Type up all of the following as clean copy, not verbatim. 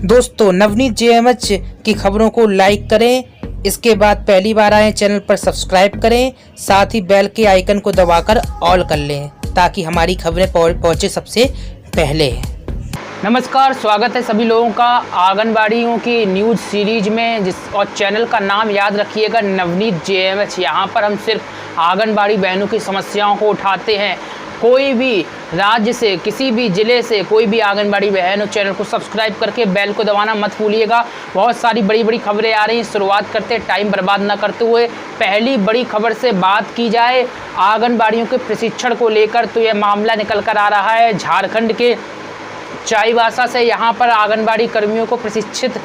दोस्तों, नवनीत जेएमएच की खबरों को लाइक करें। इसके बाद पहली बार आए चैनल पर सब्सक्राइब करें, साथ ही बेल के आइकन को दबाकर ऑल कर लें ताकि हमारी खबरें पहुंचे सबसे पहले। नमस्कार, स्वागत है सभी लोगों का आंगनबाड़ियों की न्यूज़ सीरीज में और चैनल का नाम याद रखिएगा नवनीत जेएमएच। यहाँ पर हम सिर्फ आंगनबाड़ी बहनों की समस्याओं को उठाते हैं। कोई भी राज्य से, किसी भी ज़िले से कोई भी आंगनबाड़ी बहन हो, चैनल को सब्सक्राइब करके बेल को दबाना मत भूलिएगा। बहुत सारी बड़ी बड़ी खबरें आ रही हैं। शुरुआत करते, टाइम बर्बाद न करते हुए पहली बड़ी खबर से बात की जाए आंगनबाड़ियों के प्रशिक्षण को लेकर, तो यह मामला निकल कर आ रहा है झारखंड के चाईबासा से। यहाँ पर आंगनबाड़ी कर्मियों को प्रशिक्षित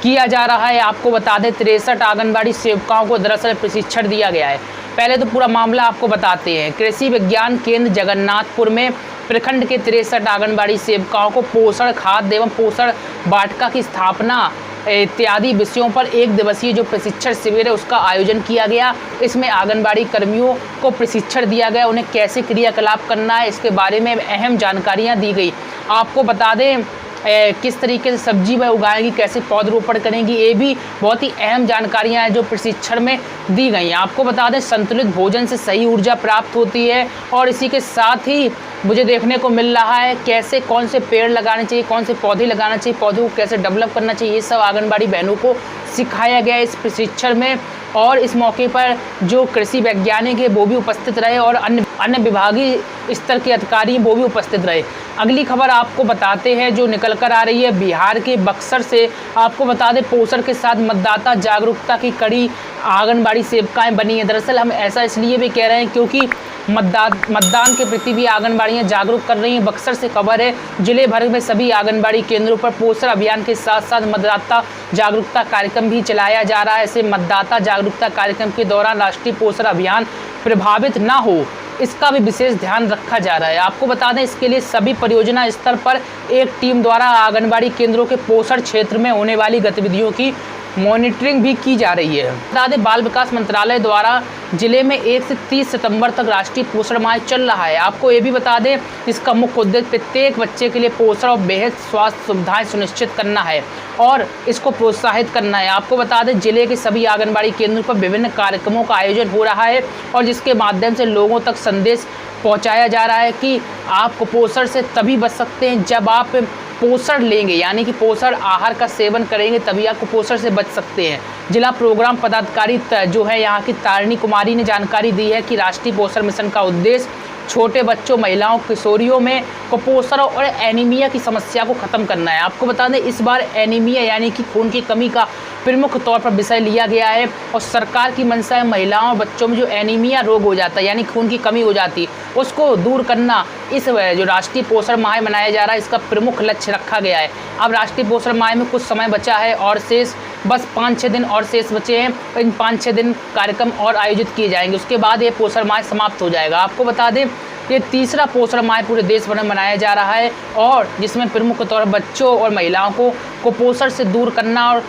किया जा रहा है। आपको बता दें 63 आंगनबाड़ी सेविकाओं को दरअसल प्रशिक्षण दिया गया है। पहले तो पूरा मामला आपको बताते हैं। कृषि विज्ञान केंद्र जगन्नाथपुर में प्रखंड के 63 आंगनबाड़ी सेविकाओं को पोषण खाद्य एवं पोषण वाटिका की स्थापना इत्यादि विषयों पर 1 दिवसीय जो प्रशिक्षण शिविर है उसका आयोजन किया गया। इसमें आंगनबाड़ी कर्मियों को प्रशिक्षण दिया गया, उन्हें कैसे क्रियाकलाप करना है इसके बारे में अहम जानकारियां दी गई। आपको बता दें किस तरीके से सब्जी वह उगाएंगी, कैसे पौधरोपण करेंगी, ये भी बहुत ही अहम जानकारियां हैं जो प्रशिक्षण में दी गई हैं। आपको बता दें संतुलित भोजन से सही ऊर्जा प्राप्त होती है और इसी के साथ ही मुझे देखने को मिल रहा है कैसे कौन से पेड़ लगाने चाहिए, कौन से पौधे लगाना चाहिए, पौधों को कैसे डेवलप करना चाहिए, ये सब आंगनबाड़ी बहनों को सिखाया गया इस प्रशिक्षण में। और इस मौके पर जो कृषि वैज्ञानिक है वो भी उपस्थित रहे और अन्य विभागीय स्तर के अधिकारी वो भी उपस्थित रहे। अगली खबर आपको बताते हैं जो निकल कर आ रही है बिहार के बक्सर से। आपको बता दें पोषण के साथ मतदाता जागरूकता की कड़ी आंगनबाड़ी सेविकाएं बनी है। दरअसल हम ऐसा इसलिए भी कह रहे हैं क्योंकि मतदान के प्रति भी आंगनबाड़ियां जागरूक कर रही हैं। बक्सर से खबर है जिले भर में सभी आंगनबाड़ी केंद्रों पर पोषण अभियान के साथ साथ मतदाता जागरूकता कार्यक्रम भी चलाया जा रहा है। ऐसे मतदाता जागरूकता कार्यक्रम के दौरान राष्ट्रीय पोषण अभियान प्रभावित ना हो, इसका भी विशेष ध्यान रखा जा रहा है। आपको बता दें इसके लिए सभी परियोजना स्तर पर एक टीम द्वारा आंगनबाड़ी केंद्रों के पोषण क्षेत्र में होने वाली गतिविधियों की मॉनिटरिंग भी की जा रही है। बता दें बाल विकास मंत्रालय द्वारा जिले में 1 से 30 सितंबर तक राष्ट्रीय पोषण माह चल रहा है। आपको ये भी बता दें इसका मुख्य उद्देश्य प्रत्येक बच्चे के लिए पोषण और बेहद स्वास्थ्य सुविधाएं सुनिश्चित करना है और इसको प्रोत्साहित करना है। आपको बता दें जिले के सभी आंगनबाड़ी केंद्रों पर विभिन्न कार्यक्रमों का आयोजन हो रहा है और जिसके माध्यम से लोगों तक संदेश पहुँचाया जा रहा है कि आप कुपोषण से तभी बच सकते हैं जब आप पोषण लेंगे, यानी कि पोषण आहार का सेवन करेंगे तभी आप कुपोषण से बच सकते हैं। जिला प्रोग्राम पदाधिकारी जो है यहाँ की तारिणी कुमारी ने जानकारी दी है कि राष्ट्रीय पोषण मिशन का उद्देश्य छोटे बच्चों, महिलाओं, किशोरियों में कुपोषण और एनीमिया की समस्या को खत्म करना है। आपको बता दें इस बार एनीमिया यानी कि खून की कमी का प्रमुख तौर पर विषय लिया गया है और सरकार की मंशा है महिलाओं और बच्चों में जो एनीमिया रोग हो जाता है यानी खून की कमी हो जाती है उसको दूर करना इस जो राष्ट्रीय पोषण माह मनाया जा रहा है इसका प्रमुख लक्ष्य रखा गया है। अब राष्ट्रीय पोषण माह में कुछ समय बचा है और शेष बस 5-6 दिन और शेष बचे हैं। इन 5-6 दिन कार्यक्रम और आयोजित किए जाएंगे, उसके बाद ये पोषण माह समाप्त हो जाएगा। आपको बता दें ये तीसरा पोषण माह पूरे देश भर में मनाया जा रहा है और जिसमें प्रमुख तौर पर बच्चों और महिलाओं को कुपोषण से दूर करना और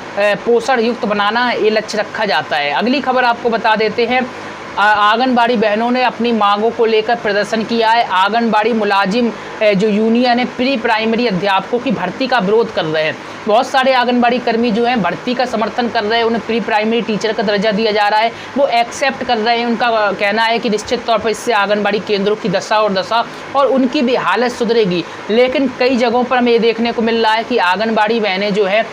पोषण युक्त बनाना ये लक्ष्य रखा जाता है। अगली खबर आपको बता देते हैं आंगनबाड़ी बहनों ने अपनी मांगों को लेकर प्रदर्शन किया है। आंगनबाड़ी मुलाजिम जो यूनियन है प्री प्राइमरी अध्यापकों की भर्ती का विरोध कर रहे हैं। बहुत सारे आंगनबाड़ी कर्मी जो हैं भर्ती का समर्थन कर रहे हैं, उन्हें प्री प्राइमरी टीचर का दर्जा दिया जा रहा है, वो एक्सेप्ट कर रहे हैं। उनका कहना है कि निश्चित तौर पर इससे आंगनबाड़ी केंद्रों की दशा और उनकी भी हालत सुधरेगी। लेकिन कई जगहों पर हमें ये देखने को मिल रहा है कि आंगनबाड़ी बहनें जो है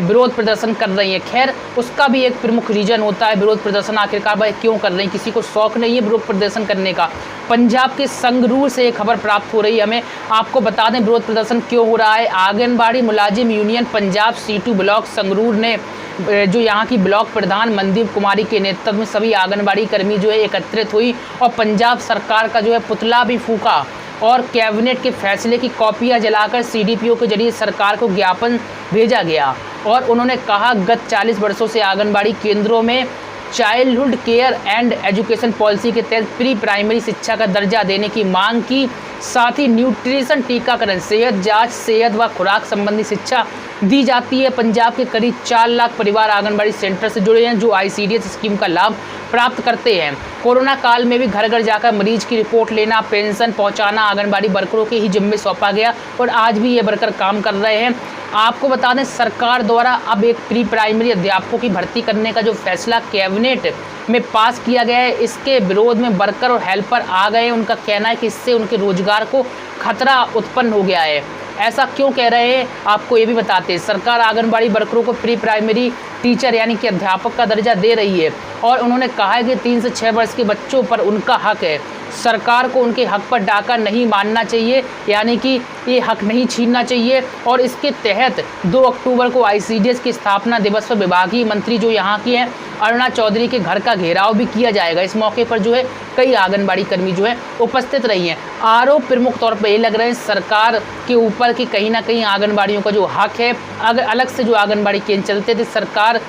विरोध प्रदर्शन कर रही हैं। खैर उसका भी एक प्रमुख रीजन होता है विरोध प्रदर्शन आखिरकार वह क्यों कर रही हैं, किसी को शौक नहीं है विरोध प्रदर्शन करने का। पंजाब के संगरूर से एक खबर प्राप्त हो रही है हमें, आपको बता दें विरोध प्रदर्शन क्यों हो रहा है। आंगनबाड़ी मुलाजिम union Punjab C2 block Sangrur ने जो यहाँ की ब्लॉक प्रधान मनदीप कुमारी के नेतृत्व में सभी आंगनबाड़ी कर्मी जो है एकत्रित हुई और पंजाब सरकार का जो है पुतला भी फूका और कैबिनेट के फैसले की कॉपियां जलाकर CDPO के जरिए सरकार को ज्ञापन भेजा गया और उन्होंने कहा गत 40 वर्षों से आंगनबाड़ी केंद्रों में childhood care and education policy के तहत प्री प्राइमरी शिक्षा का दर्जा देने की मांग की। साथ ही न्यूट्रिशन, टीकाकरण, सेहत जांच, सेहत व खुराक संबंधी शिक्षा दी जाती है। पंजाब के करीब 4 लाख परिवार आंगनबाड़ी सेंटर से जुड़े हैं जो ICDS स्कीम का लाभ प्राप्त करते हैं। कोरोना काल में भी घर घर जाकर मरीज की रिपोर्ट लेना, पेंशन पहुंचाना आंगनबाड़ी वर्करों के ही जिम्मे सौंपा गया और आज भी ये वर्कर काम कर रहे हैं। आपको बता दें सरकार द्वारा अब एक प्री प्राइमरी अध्यापकों की भर्ती करने का जो फैसला कैबिनेट में पास किया गया है, इसके विरोध में वर्कर और हेल्पर आ गए। उनका कहना है कि इससे उनके रोजगार को खतरा उत्पन्न हो गया है। ऐसा क्यों कह रहे हैं आपको ये भी बताते हैं। सरकार आंगनबाड़ी वर्करों को प्री प्राइमरी टीचर यानी कि अध्यापक का दर्जा दे रही है और उन्होंने कहा है कि 3 से 6 वर्ष के बच्चों पर उनका हक है। सरकार को उनके हक पर डाका नहीं मानना चाहिए, यानी कि ये हक नहीं छीनना चाहिए। और इसके तहत 2 अक्टूबर को ICDS की स्थापना दिवस पर विभागीय मंत्री जो यहाँ की हैं अरुणा चौधरी के घर का घेराव भी किया जाएगा। इस मौके पर जो है कई आंगनबाड़ी कर्मी जो है उपस्थित रही हैं। आरोप प्रमुख तौर पर ये लग रहे हैं सरकार के ऊपर कि कहीं ना कहीं आंगनबाड़ियों का जो हक है, अगर अलग से जो आंगनबाड़ी केंद्र चलते थे, सरकार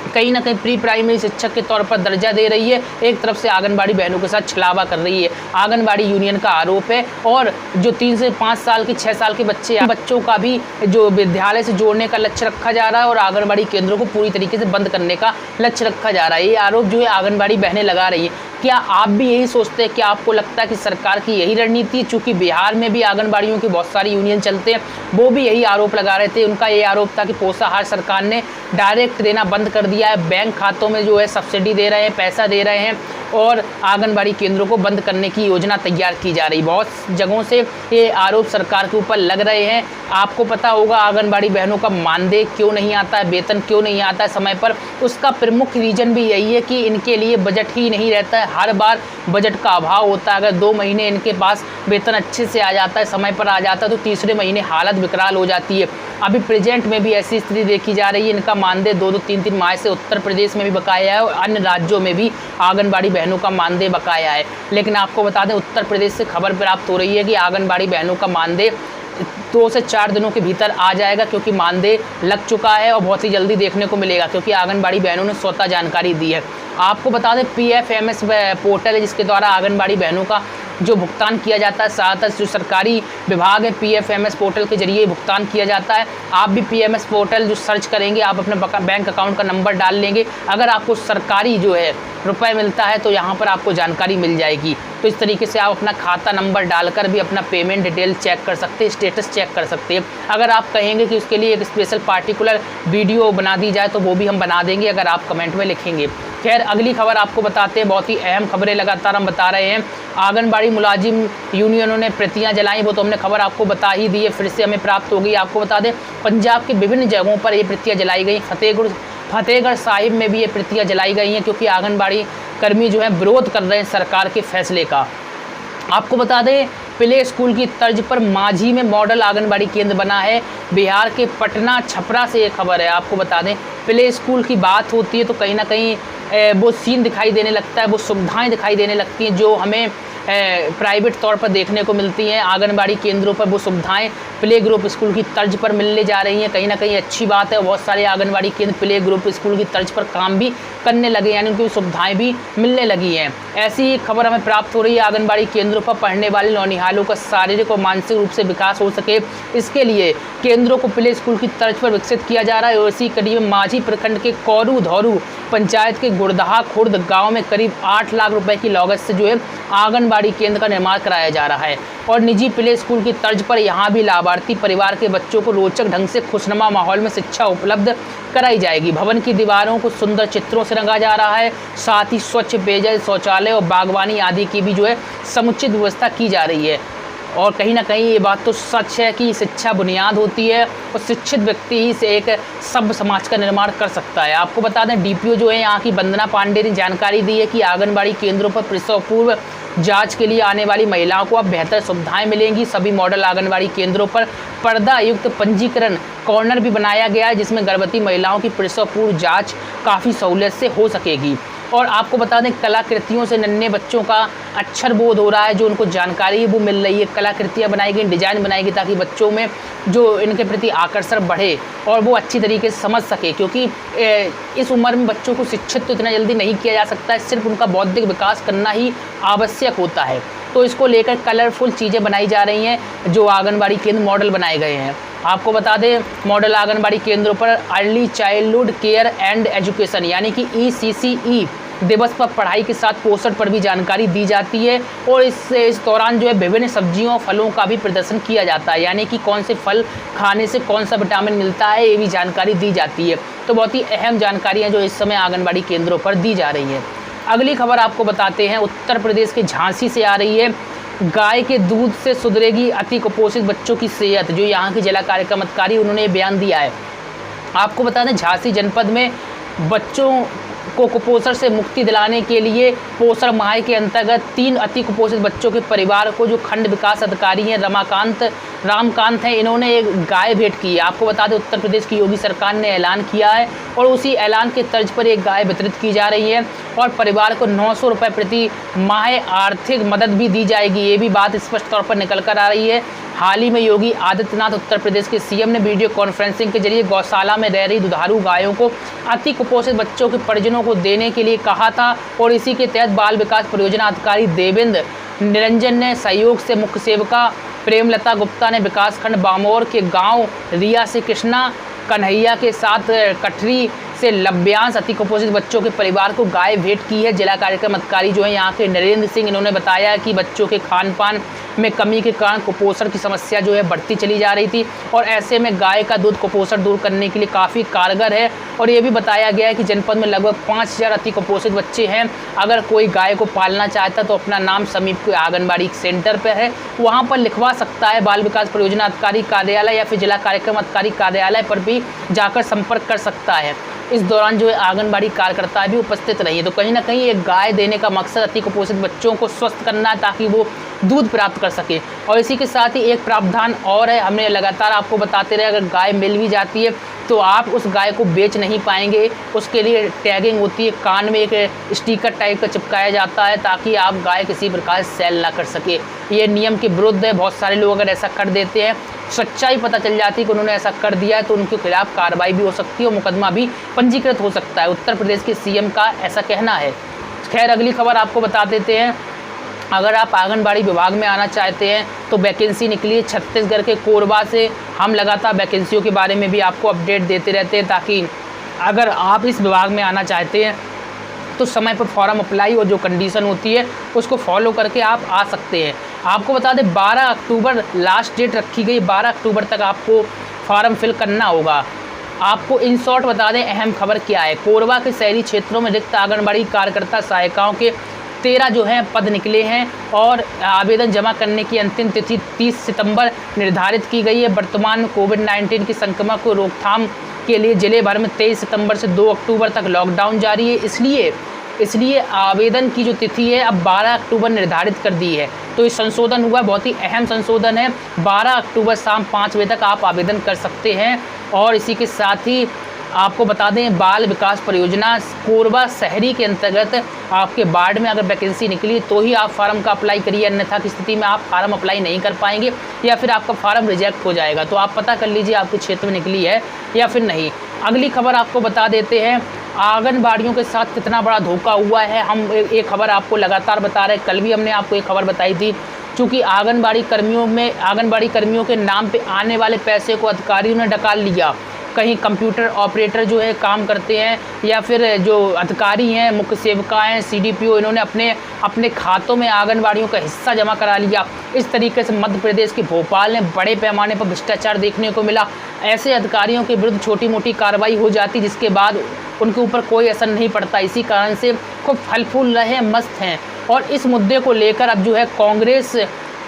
कहीं ना कहीं प्री प्राइमरी शिक्षक के तौर पर दर्जा दे रही है, एक तरफ से आंगनबाड़ी बहनों के साथ छलावा कर रही है। आंगनबाड़ी यूनियन का आरोप है। और जो 3 से 5 साल के 6 साल के बच्चों का भी जो विद्यालय से जोड़ने का लक्ष्य रखा जा रहा है और आंगनबाड़ी केंद्रों को पूरी तरीके से बंद करने का लक्ष्य रखा जा रहा है। ये आरोप जो है आंगनबाड़ी बहनें लगा रही हैं। क्या आप भी यही सोचते हैं? क्या आपको लगता है कि सरकार की यही रणनीति है? चूँकि बिहार में भी आंगनबाड़ियों की बहुत सारी यूनियन चलते हैं, वो भी यही आरोप लगा रहे थे। उनका ये आरोप था कि पोषाहार सरकार ने डायरेक्ट देना बंद कर दिया है, बैंक खातों में जो है सब्सिडी दे रहे हैं, पैसा दे रहे हैं और आंगनबाड़ी केंद्रों को बंद करने की योजना तैयार की जा रही। बहुत जगहों से ये आरोप सरकार के ऊपर लग रहे हैं। आपको पता होगा आंगनबाड़ी बहनों का मानदेय क्यों नहीं आता है, वेतन क्यों नहीं आता है समय पर। उसका प्रमुख रीजन भी यही है कि इनके लिए बजट ही नहीं रहता है। हर बार बजट का अभाव होता है। अगर 2 महीने इनके पास वेतन अच्छे से आ जाता है, समय पर आ जाता है, तो तीसरे महीने हालत विकराल हो जाती है। अभी प्रेजेंट में भी ऐसी स्थिति देखी जा रही है। इनका मानदेय 2-2, 3-3 माह से उत्तर प्रदेश में भी बकाया है और अन्य राज्यों में भी आंगनबाड़ी बहनों का मानदेय बकाया है। लेकिन आपको बता दें उत्तर प्रदेश से खबर प्राप्त हो रही है कि आंगनबाड़ी बहनों का मानदेय 2 से 4 दिनों के भीतर आ जाएगा, क्योंकि मानदेय लग चुका है और बहुत ही जल्दी देखने को मिलेगा, क्योंकि आंगनबाड़ी बहनों ने स्वतः जानकारी दी है। आपको बता दें PFMS पोर्टल है जिसके द्वारा आंगनबाड़ी बहनों का जो भुगतान किया जाता है, ज़्यादातर जो सरकारी विभाग है PFMS पोर्टल के जरिए भुगतान किया जाता है। आप भी PMS पोर्टल जो सर्च करेंगे, आप अपने बैंक अकाउंट का नंबर डाल लेंगे, अगर आपको सरकारी जो है रुपए मिलता है तो यहाँ पर आपको जानकारी मिल जाएगी। तो इस तरीके से आप अपना खाता नंबर डालकर भी अपना पेमेंट डिटेल चेक कर सकते हैं, स्टेटस चेक कर सकते हैं। अगर आप कहेंगे कि उसके लिए एक स्पेशल पार्टिकुलर वीडियो बना दी जाए तो वो भी हम बना देंगे, अगर आप कमेंट में लिखेंगे। खैर अगली खबर आपको बताते हैं, बहुत ही अहम खबरें लगातार हम बता रहे हैं। आंगनबाड़ी मुलाजिम यूनियनों ने प्रतियां जलाई, वो तो हमने खबर आपको बता ही दी है, फिर से हमें प्राप्त हो गई। आपको बता दें पंजाब के विभिन्न जगहों पर ये प्रतियां जलाई गई। फतेहगढ़ साहिब में भी ये प्रतियां जलाई गई हैं, क्योंकि आंगनबाड़ी कर्मी जो है विरोध कर रहे हैं सरकार के फैसले का। आपको बता दें प्ले स्कूल की तर्ज पर मांझी में मॉडल आंगनबाड़ी केंद्र बना है। बिहार के पटना छपरा से ये खबर है। आपको बता दें प्ले स्कूल की बात होती है तो कहीं ना कहीं वो सीन दिखाई देने लगता है, वो सुविधाएं दिखाई देने लगती हैं जो हमें प्राइवेट तौर पर देखने को मिलती हैं। आंगनबाड़ी केंद्रों पर वो सुविधाएं प्ले ग्रुप स्कूल की तर्ज पर मिलने जा रही हैं। कहीं ना कहीं अच्छी बात है। बहुत सारे आंगनबाड़ी केंद्र प्ले ग्रुप स्कूल की तर्ज पर काम भी करने लगे, यानी उनकी सुविधाएं भी मिलने लगी हैं। ऐसी खबर हमें प्राप्त हो रही है। आंगनबाड़ी केंद्रों पर पढ़ने वाले नौनिहालों का शारीरिक और मानसिक रूप से विकास हो सके, इसके लिए केंद्रों को प्ले स्कूल की तर्ज पर विकसित किया जा रहा है। और इसी कड़ी में मांझी प्रखंड के कौरू धौरू पंचायत के गुड़दहा खुर्द गाँव में करीब 8 लाख रुपए की लागत से जो है आंगनबाड़ी केंद्र का निर्माण कराया जा रहा है। और निजी प्ले स्कूल की तर्ज पर यहाँ भी लाभार्थी परिवार के बच्चों को रोचक ढंग से खुशनुमा माहौल में शिक्षा उपलब्ध कराई जाएगी। भवन की दीवारों को सुंदर चित्रों से रंगा जा रहा है। साथ ही स्वच्छ पेयजल, शौचालय और बागवानी आदि की भी जो है समुचित व्यवस्था की जा रही है। और कहीं ना कहीं ये बात तो सच है कि शिक्षा बुनियाद होती है और शिक्षित व्यक्ति ही से एक सभ्य समाज का निर्माण कर सकता है। आपको बता दें DPO जो है यहाँ की वंदना पांडे ने जानकारी दी है कि आंगनबाड़ी केंद्रों पर प्रसव पूर्व जांच के लिए आने वाली महिलाओं को अब बेहतर सुविधाएं मिलेंगी। सभी मॉडल आंगनबाड़ी केंद्रों पर पर्दा युक्त पंजीकरण कॉर्नर भी बनाया गया है, जिसमें गर्भवती महिलाओं की प्रसव पूर्व जाँच काफ़ी सहूलियत से हो सकेगी। और आपको बता दें कलाकृतियों से नन्हे बच्चों का अक्षर बोध हो रहा है, जो उनको जानकारी है वो मिल रही है। कलाकृतियाँ बनाई गई, डिजाइन बनाई गई, ताकि बच्चों में जो इनके प्रति आकर्षण बढ़े और वो अच्छी तरीके से समझ सके, क्योंकि इस उम्र में बच्चों को शिक्षित तो इतना जल्दी नहीं किया जा सकता है, सिर्फ उनका बौद्धिक विकास करना ही आवश्यक होता है। तो इसको लेकर कलरफुल चीज़ें बनाई जा रही हैं, जो आंगनबाड़ी केंद्र मॉडल बनाए गए हैं। आपको बता दें मॉडल आंगनबाड़ी केंद्रों पर early childhood care and education यानी कि ECCE दिवस पर पढ़ाई के साथ पोषण पर भी जानकारी दी जाती है और इस दौरान जो है विभिन्न सब्जियों और फलों का भी प्रदर्शन किया जाता है, यानी कि कौन से फल खाने से कौन सा विटामिन मिलता है ये भी जानकारी दी जाती है। तो बहुत ही अहम जानकारियाँ जो इस समय आंगनबाड़ी केंद्रों पर दी जा रही हैं। अगली खबर आपको बताते हैं, उत्तर प्रदेश के झांसी से आ रही है। गाय के दूध से सुधरेगी अति कुपोषित बच्चों की सेहत, जो यहाँ के जिला कार्यक्रम अधिकारी उन्होंने बयान दिया है। आपको बता दें झांसी जनपद में बच्चों को कुपोषण से मुक्ति दिलाने के लिए पोषण माह के अंतर्गत 3 अति कुपोषित बच्चों के परिवार को जो खंड विकास अधिकारी हैं रामकांत हैं, इन्होंने एक गाय भेंट की है। आपको बता दें उत्तर प्रदेश की योगी सरकार ने ऐलान किया है और उसी ऐलान के तर्ज पर एक गाय वितरित की जा रही है और परिवार को 900 रुपये प्रति माह आर्थिक मदद भी दी जाएगी। ये भी बात स्पष्ट तौर पर निकल कर आ रही है। हाल ही में योगी आदित्यनाथ उत्तर प्रदेश के सीएम ने वीडियो कॉन्फ्रेंसिंग के जरिए गौशाला में रह रही दुधारू गायों को अति कुपोषित बच्चों के परिजनों को देने के लिए कहा था और इसी के तहत बाल विकास परियोजना अधिकारी देवेंद्र निरंजन ने सहयोग से मुख्य सेविका प्रेमलता गुप्ता ने विकासखंड बामोर के गांव रिया से कृष्णा कन्हैया के साथ कठरी से लभ्यांश अति कुपोषित बच्चों के परिवार को गाय भेंट की है। जिला कार्यक्रम अधिकारी जो है यहाँ के नरेंद्र सिंह, इन्होंने बताया कि बच्चों के खान पान में कमी के कारण कुपोषण की समस्या जो है बढ़ती चली जा रही थी और ऐसे में गाय का दूध कुपोषण दूर करने के लिए काफ़ी कारगर है। और ये भी बताया गया है कि जनपद में लगभग 5000 अति कुपोषित बच्चे हैं। अगर कोई गाय को पालना चाहता तो अपना नाम समीप के आंगनबाड़ी सेंटर पर है, वहाँ पर लिखवा सकता है। बाल विकास परियोजना अधिकारी कार्यालय या फिर जिला कार्यक्रम अधिकारी कार्यालय पर भी जाकर संपर्क कर सकता है। इस दौरान जो है आंगनबाड़ी कार्यकर्ता भी उपस्थित रही है। तो कहीं ना कहीं एक गाय देने का मकसद अति कुपोषित बच्चों को स्वस्थ करना है ताकि वो दूध प्राप्त कर सके। और इसी के साथ ही एक प्रावधान और है, हमने लगातार आपको बताते रहे, अगर गाय मिल भी जाती है तो आप उस गाय को बेच नहीं पाएंगे। उसके लिए टैगिंग होती है, कान में एक स्टिकर टाइप का चिपकाया जाता है ताकि आप गाय किसी प्रकार से सेल ना कर सके। ये नियम के विरुद्ध है। बहुत सारे लोग अगर ऐसा कर देते हैं, सच्चाई पता चल जाती है कि उन्होंने ऐसा कर दिया है तो उनके खिलाफ कार्रवाई भी हो सकती है और मुकदमा भी पंजीकृत हो सकता है। उत्तर प्रदेश के सीएम का ऐसा कहना है। खैर अगली खबर आपको बता देते हैं, अगर आप आंगनबाड़ी विभाग में आना चाहते हैं तो वैकेंसी निकली है छत्तीसगढ़ के कोरबा से। हम लगातार वैकेंसियों के बारे में भी आपको अपडेट देते रहते हैं ताकि अगर आप इस विभाग में आना चाहते हैं तो समय पर फॉर्म अप्लाई और जो कंडीशन होती है उसको फॉलो करके आप आ सकते हैं। आपको बता दें 12 अक्टूबर लास्ट डेट रखी गई, 12 अक्टूबर तक आपको फॉर्म फिल करना होगा। आपको इन शॉर्ट बता दें अहम खबर क्या है। कोरबा के शहरी क्षेत्रों में रिक्त आंगनबाड़ी कार्यकर्ता सहायिकाओं के 13 जो हैं पद निकले हैं और आवेदन जमा करने की अंतिम तिथि 30 सितंबर निर्धारित की गई है। वर्तमान में कोविड-19 के संक्रमण को रोकथाम के लिए जिले भर में 23 सितंबर से 2 अक्टूबर तक लॉकडाउन जारी है। इसलिए आवेदन की जो तिथि है अब 12 अक्टूबर निर्धारित कर दी है। तो ये संशोधन हुआ, बहुत ही अहम संशोधन है। 12 अक्टूबर शाम 5 बजे तक आप आवेदन कर सकते हैं। और इसी के साथ ही आपको बता दें बाल विकास परियोजना कोरबा शहरी के अंतर्गत आपके वार्ड में अगर वैकेंसी निकली तो ही आप फार्म का अप्लाई करिए, अन्यथा की स्थिति में आप फार्म अप्लाई नहीं कर पाएंगे या फिर आपका फार्म रिजेक्ट हो जाएगा। तो आप पता कर लीजिए आपके क्षेत्र में निकली है या फिर नहीं। अगली खबर आपको बता देते हैं, आंगनबाड़ियों के साथ कितना बड़ा धोखा हुआ है। हम एक खबर आपको लगातार बता रहे हैं, कल भी हमने आपको एक खबर बताई थी। चूँकि आंगनबाड़ी कर्मियों के नाम पे आने वाले पैसे को अधिकारियों ने डकाल लिया। कहीं कंप्यूटर ऑपरेटर जो है काम करते हैं या फिर जो अधिकारी हैं, मुख्य सेविका हैं, CDPO, इन्होंने अपने खातों में आंगनबाड़ियों का हिस्सा जमा करा लिया। इस तरीके से मध्य प्रदेश के भोपाल में बड़े पैमाने पर भ्रष्टाचार देखने को मिला। ऐसे अधिकारियों के विरुद्ध छोटी मोटी कार्रवाई हो जाती जिसके बाद उनके ऊपर कोई असर नहीं पड़ता। इसी कारण से खूब फल फूल रहे, मस्त हैं। और इस मुद्दे को लेकर अब जो है कांग्रेस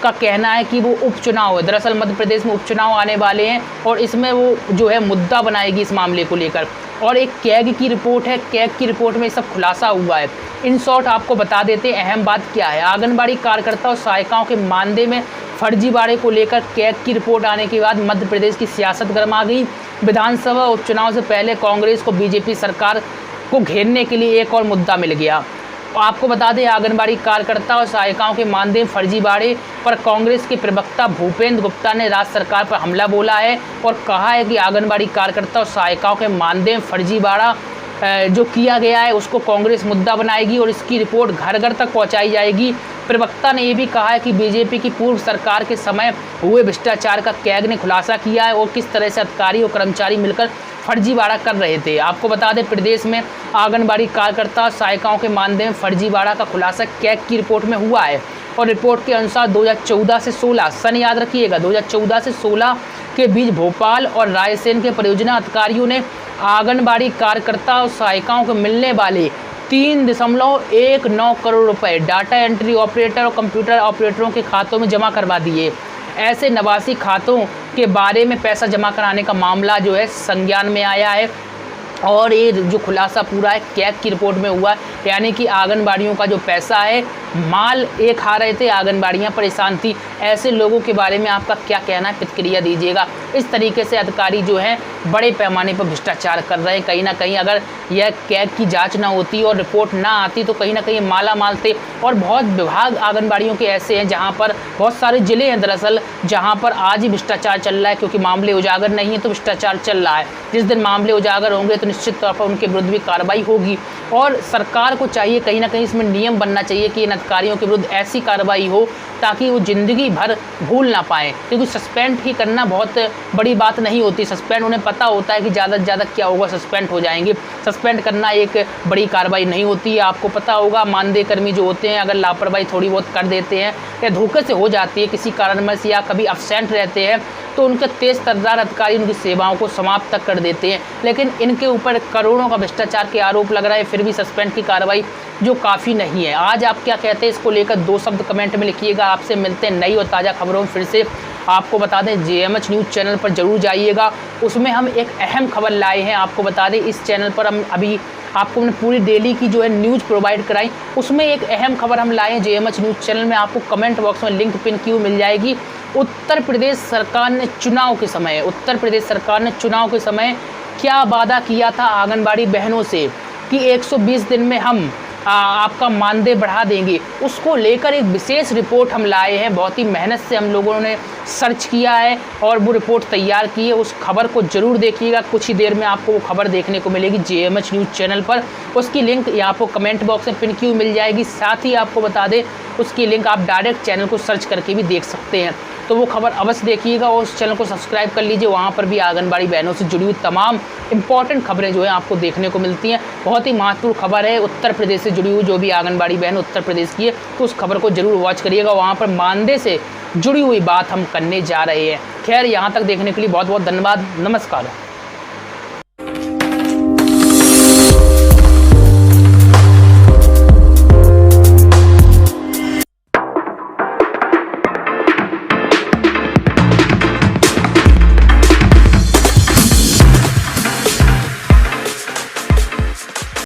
का कहना है कि वो उपचुनाव है। दरअसल मध्य प्रदेश में उपचुनाव आने वाले हैं और इसमें वो जो है मुद्दा बनाएगी इस मामले को लेकर। और एक कैग की रिपोर्ट है, कैग की रिपोर्ट में सब खुलासा हुआ है। इन शॉर्ट आपको बता देते हैं अहम बात क्या है। आंगनबाड़ी कार्यकर्ता और सहायिकाओं के मानदेय में फर्जीवाड़े को लेकर कैग की रिपोर्ट आने के बाद मध्य प्रदेश की सियासत गर्मा गई। विधानसभा उपचुनाव से पहले कांग्रेस को बीजेपी सरकार को घेरने के लिए एक और मुद्दा मिल गया। आपको बता दें आंगनबाड़ी कार्यकर्ता और सहायिकाओं के मानदेय फर्जीवाड़े पर कांग्रेस के प्रवक्ता भूपेंद्र गुप्ता ने राज्य सरकार पर हमला बोला है और कहा है कि आंगनबाड़ी कार्यकर्ता और सहायिकाओं के मानदेय फर्जीवाड़ा जो किया गया है उसको कांग्रेस मुद्दा बनाएगी और इसकी रिपोर्ट घर घर तक पहुंचाई जाएगी। प्रवक्ता ने ये भी कहा है कि बीजेपी की पूर्व सरकार के समय हुए भ्रष्टाचार का कैग ने खुलासा किया है और किस तरह से अधिकारी और कर्मचारी मिलकर फर्जीवाड़ा कर रहे थे। आपको बता दें, प्रदेश में आंगनबाड़ी कार्यकर्ता सहायिकाओं के मानदेय में फर्जीवाड़ा का खुलासा कैग की रिपोर्ट में हुआ है और रिपोर्ट के अनुसार 2014 से 16 सन याद रखिएगा, 2014 से 16 के बीच भोपाल और रायसेन के परियोजना अधिकारियों ने आंगनबाड़ी कार्यकर्ता और सहायिकाओं को मिलने वाले 3.19 करोड़ रुपए डाटा एंट्री ऑपरेटर और कंप्यूटर ऑपरेटरों के खातों में जमा करवा दिए। ऐसे 89 खातों के बारे में पैसा जमा कराने का मामला जो है संज्ञान में आया है और ये जो खुलासा पूरा है कैग की रिपोर्ट में हुआ है। यानी कि आंगनबाड़ियों का जो पैसा है, माल ये खा रहे थे, आंगनबाड़ियाँ परेशान थी। ऐसे लोगों के बारे में आपका क्या कहना है, प्रतिक्रिया दीजिएगा। इस तरीके से अधिकारी जो हैं बड़े पैमाने पर भ्रष्टाचार कर रहे हैं। कहीं ना कहीं अगर यह कैग की जांच ना होती और रिपोर्ट ना आती तो कहीं ना कहीं माला माल थे। और बहुत विभाग आंगनबाड़ियों के ऐसे हैं जहाँ पर बहुत सारे ज़िले हैं दरअसल जहाँ पर आज ही भ्रष्टाचार चल रहा है, क्योंकि मामले उजागर नहीं है तो भ्रष्टाचार चल रहा है। जिस दिन मामले उजागर होंगे तो निश्चित तौर पर उनके विरुद्ध भी कार्रवाई होगी और सरकार को चाहिए कहीं ना कहीं इसमें नियम बनना चाहिए कि इन अधिकारियों के विरुद्ध ऐसी कार्रवाई हो ताकि वो ज़िंदगी भर भूल ना पाएँ, क्योंकि सस्पेंड ही करना बहुत बड़ी बात नहीं होती। सस्पेंड उन्हें पता होता है कि ज़्यादा से ज़्यादा क्या होगा, सस्पेंड हो जाएंगे। सस्पेंड करना एक बड़ी कार्रवाई नहीं होती है। आपको पता होगा मानदेय कर्मी जो होते हैं अगर लापरवाही थोड़ी बहुत कर देते हैं या धोखे से हो जाती है किसी कारणवश या कभी अब्सेंट रहते हैं तो उनके तेज तर्रार अधिकारी उनकी सेवाओं को समाप्त तक कर देते हैं। लेकिन इनके ऊपर करोड़ों का भ्रष्टाचार के आरोप लग रहा है, फिर भी सस्पेंड की कार्रवाई जो काफ़ी नहीं है। आज आप क्या कहते हैं इसको लेकर 2 शब्द कमेंट में लिखिएगा। आपसे मिलते हैं नई और ताज़ा खबरों में फिर से। आपको बता दें JMH न्यूज़ चैनल पर जरूर जाइएगा, उसमें हम एक अहम खबर लाए हैं। आपको बता दें इस चैनल पर हम अभी आपको हमने पूरी डेली की जो है न्यूज़ प्रोवाइड कराई, उसमें एक अहम खबर हम लाए हैं JMH न्यूज़ चैनल में। आपको कमेंट बॉक्स में लिंक पिन की मिल जाएगी। उत्तर प्रदेश सरकार ने चुनाव के समय क्या वादा किया था आंगनबाड़ी बहनों से कि 120 दिन में हम आपका मानदेय बढ़ा देंगे, उसको लेकर एक विशेष रिपोर्ट हम लाए हैं। बहुत ही मेहनत से हम लोगों ने सर्च किया है और वो रिपोर्ट तैयार की है। उस खबर को ज़रूर देखिएगा, कुछ ही देर में आपको वो खबर देखने को मिलेगी JMH न्यूज़ चैनल पर। उसकी लिंक यहाँ आपको कमेंट बॉक्स में पिन की मिल जाएगी। साथ ही आपको बता दें उसकी लिंक आप डायरेक्ट चैनल को सर्च करके भी देख सकते हैं। तो वो खबर अवश्य देखिएगा और उस चैनल को सब्सक्राइब कर लीजिए। वहाँ पर भी आंगनबाड़ी बहनों से जुड़ी हुई तमाम इंपॉर्टेंट खबरें जो है आपको देखने को मिलती हैं। बहुत ही महत्वपूर्ण खबर है उत्तर प्रदेश से जुड़ी हुई, जो भी आंगनबाड़ी बहन उत्तर प्रदेश की है तो उस खबर को जरूर वॉच करिएगा। वहाँ पर मानदेय से जुड़ी हुई बात हम करने जा रहे हैं। खैर, यहाँ तक देखने के लिए बहुत बहुत धन्यवाद। नमस्कार।